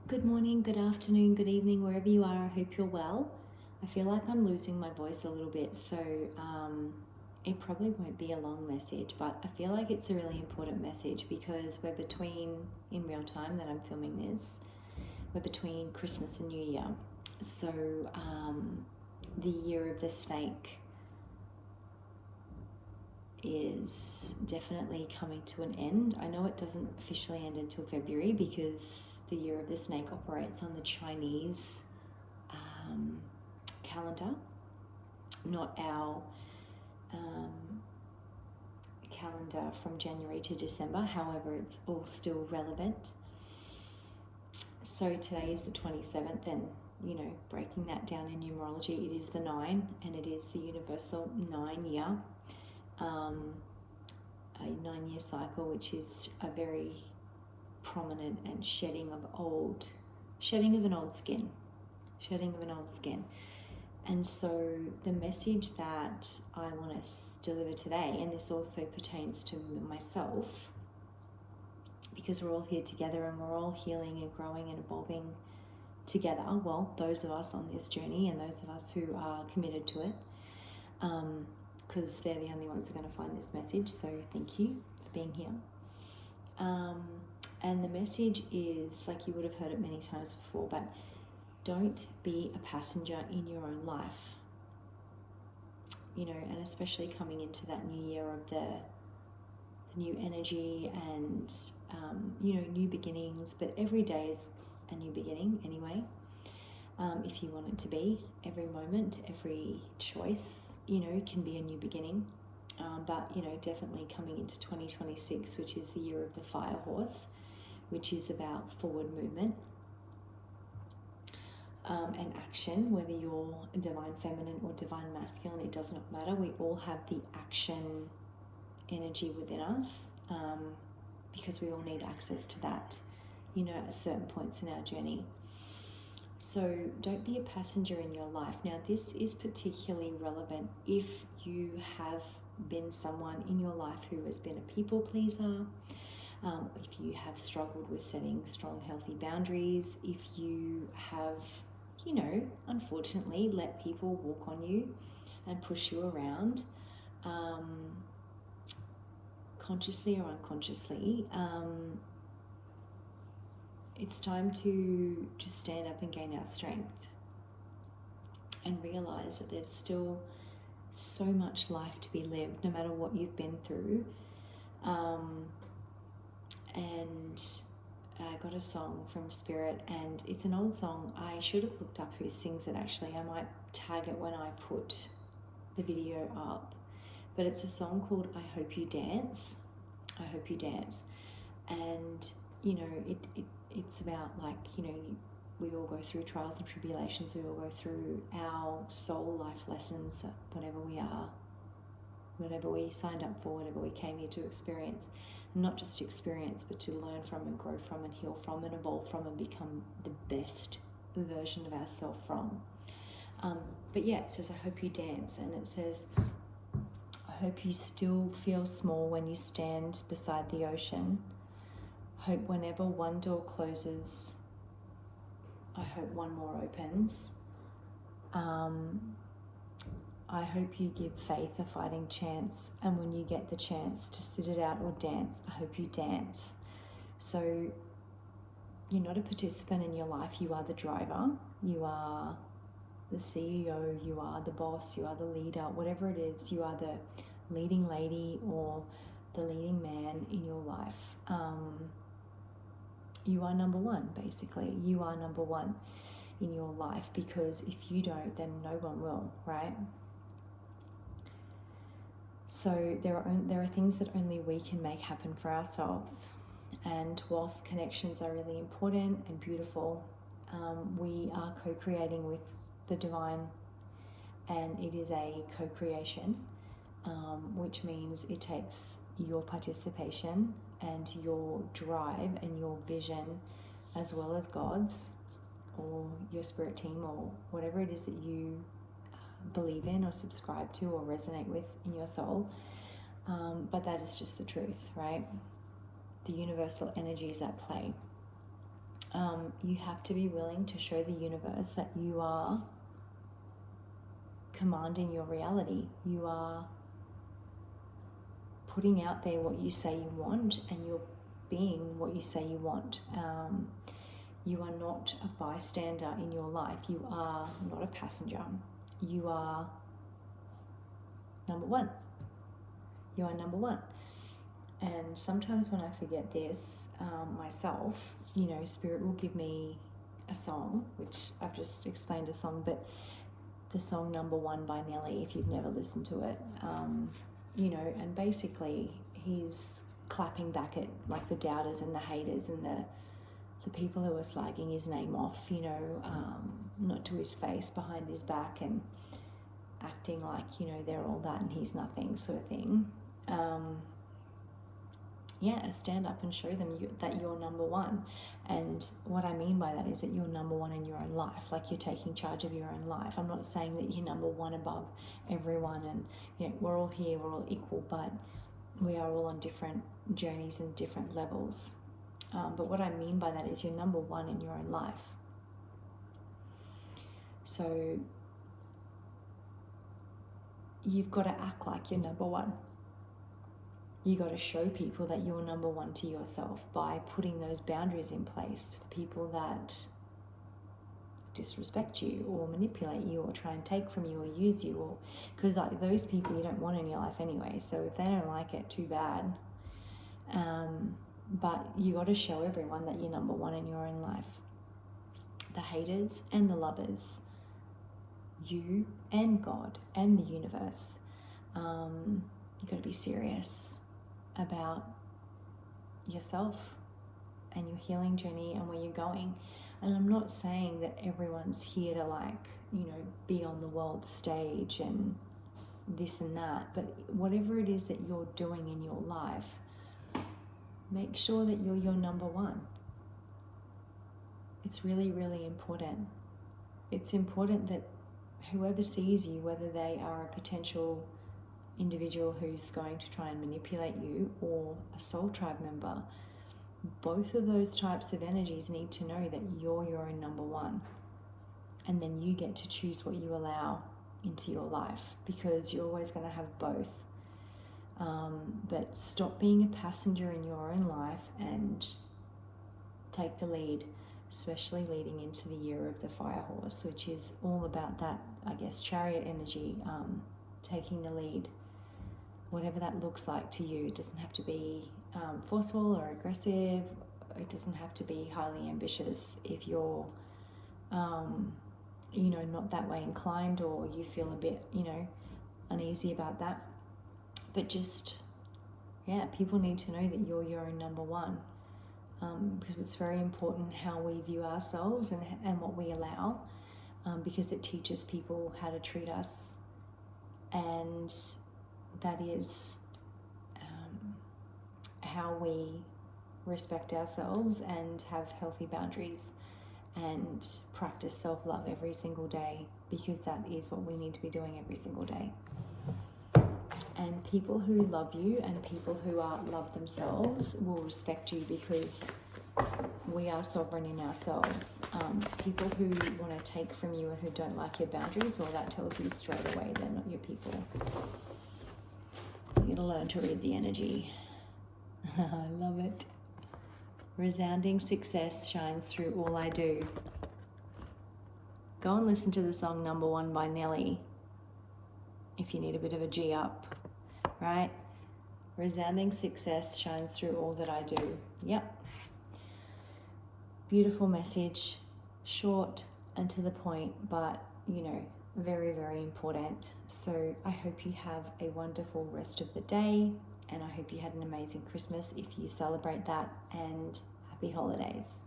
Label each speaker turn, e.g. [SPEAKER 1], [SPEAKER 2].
[SPEAKER 1] Good morning, good afternoon, good evening, wherever you are. I hope you're well. I feel like I'm losing my voice a little bit, so it probably won't be a long message, but I feel like it's a really important message because we're between, in real time that I'm filming this, we're between Christmas and New Year. So the year of the snake is definitely coming to an end. I know it doesn't officially end until February because the year of the snake operates on the Chinese calendar, not our calendar from January to December. However, it's all still relevant. So today is the 27th, and breaking that down in numerology, it is the 9, and it is the universal 9-year. A 9-year cycle, which is a very prominent and shedding of an old skin. And so the message that I want to deliver today, and this also pertains to myself, because we're all here together and we're all healing and growing and evolving together. Well, those of us on this journey and those of us who are committed to it, because they're the only ones who are going to find this message. So thank you for being here. And the message is, like you would have heard it many times before, but don't be a passenger in your own life. And especially coming into that new year of the new energy and, new beginnings. But every day is a new beginning anyway. If you want it to be, every moment, every choice, can be a new beginning. But definitely coming into 2026, which is the year of the fire horse, which is about forward movement and action, whether you're divine feminine or divine masculine, it does not matter. We all have the action energy within us because we all need access to that, at certain points in our journey. So don't be a passenger in your life. Now, this is particularly relevant if you have been someone in your life who has been a people pleaser, if you have struggled with setting strong, healthy boundaries, if you have, unfortunately let people walk on you and push you around, consciously or unconsciously, it's time to just stand up and gain our strength and realize that there's still so much life to be lived, no matter what you've been through. And I got a song from Spirit, and it's an old song. I should have looked up who sings it actually. I might tag it when I put the video up. But it's a song called I Hope You Dance. I Hope You Dance. And, it's about we all go through trials and tribulations. We all go through our soul life lessons, whatever we are, whatever we signed up for, whatever we came here to experience. Not just experience, but to learn from and grow from and heal from and evolve from and become the best version of ourselves from. But yeah, it says, I hope you dance. And it says, I hope you still feel small when you stand beside the ocean. Hope whenever one door closes, I hope one more opens. I hope you give faith a fighting chance, and when you get the chance to sit it out or dance, I hope you dance. So you're not a participant in your life, you are the driver, you are the CEO, you are the boss, you are the leader, whatever it is, you are the leading lady or the leading man in your life. You are number one, basically. You are number one in your life, because if you don't, then no one will, right? So there are things that only we can make happen for ourselves. And whilst connections are really important and beautiful, we are co-creating with the divine, and it is a co-creation, which means it takes your participation and your drive and your vision, as well as God's or your spirit team or whatever it is that you believe in or subscribe to or resonate with in your soul. But that is just the truth, right? The universal energy is at play. You have to be willing to show the universe that you are commanding your reality. You are putting out there what you say you want, and you're being what you say you want. You are not a bystander in your life. You are not a passenger. You are number one. You are number one. And sometimes when I forget this myself, Spirit will give me a song, which I've just explained a song, but the song Number One by Nelly, if you've never listened to it, and basically he's clapping back at like the doubters and the haters and the people who are slagging his name off, not to his face, behind his back, and acting like, they're all that and he's nothing, sort of thing. Stand up and show them that you're number one. And what I mean by that is that you're number one in your own life, like you're taking charge of your own life. I'm not saying that you're number one above everyone, and we're all here, we're all equal, but we are all on different journeys and different levels. But what I mean by that is you're number one in your own life. So you've got to act like you're number one. You got to show people that you're number one to yourself by putting those boundaries in place for people that disrespect you or manipulate you or try and take from you or use you, or because like those people you don't want in your life anyway. So if they don't like it, too bad. But you got to show everyone that you're number one in your own life. The haters and the lovers, you and God and the universe. You got to be serious about yourself and your healing journey and where you're going. And I'm not saying that everyone's here to be on the world stage and this and that, but whatever it is that you're doing in your life, make sure that you're your number one. It's really, really important. It's important that whoever sees you, whether they are a potential individual who's going to try and manipulate you or a soul tribe member, both of those types of energies need to know that you're your own number one. And then you get to choose what you allow into your life, because you're always going to have both. But stop being a passenger in your own life and take the lead, especially leading into the year of the fire horse, which is all about that, chariot energy, taking the lead. Whatever that looks like to you. It doesn't have to be forceful or aggressive. It doesn't have to be highly ambitious. If you're, not that way inclined, or you feel a bit, uneasy about that. But just, people need to know that you're your own number one, because it's very important how we view ourselves and what we allow, because it teaches people how to treat us, and that is how we respect ourselves and have healthy boundaries and practice self-love every single day, because that is what we need to be doing every single day. And people who love you and people who love themselves will respect you, because we are sovereign in ourselves. People who want to take from you and who don't like your boundaries, well, that tells you straight away they're not your people. You gotta learn to read the energy. I love it. Resounding success shines through all I do. Go and listen to the song Number One by Nelly if you need a bit of a G up, right? Resounding success shines through all that I do. Yep. Beautiful message, short and to the point, but very, very important. So I hope you have a wonderful rest of the day, and I hope you had an amazing Christmas if you celebrate that, and happy holidays.